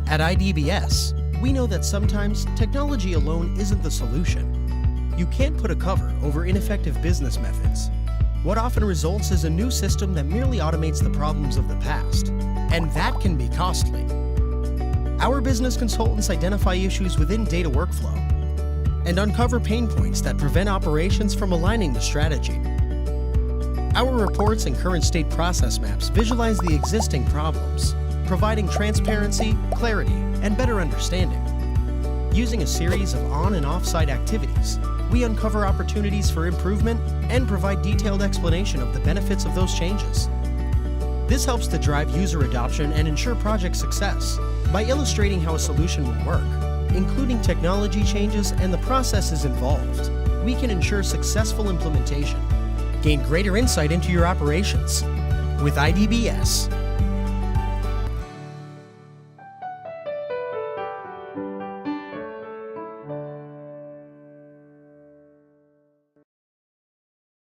At IDBS, we know that sometimes technology alone isn't the solution. You can't put a cover over ineffective business methods. What often results is a new system that merely automates the problems of the past, and that can be costly. Our business consultants identify issues within data workflow and uncover pain points that prevent operations from aligning the strategy. Our reports and current state process maps visualize the existing problems, providing transparency, clarity, and better understanding. Using a series of on- and off-site activities, we uncover opportunities for improvement and provide detailed explanation of the benefits of those changes. This helps to drive user adoption and ensure project success by illustrating how a solution will work, including technology changes and the processes involved. We can ensure successful implementation. Gain greater insight into your operations with IDBS.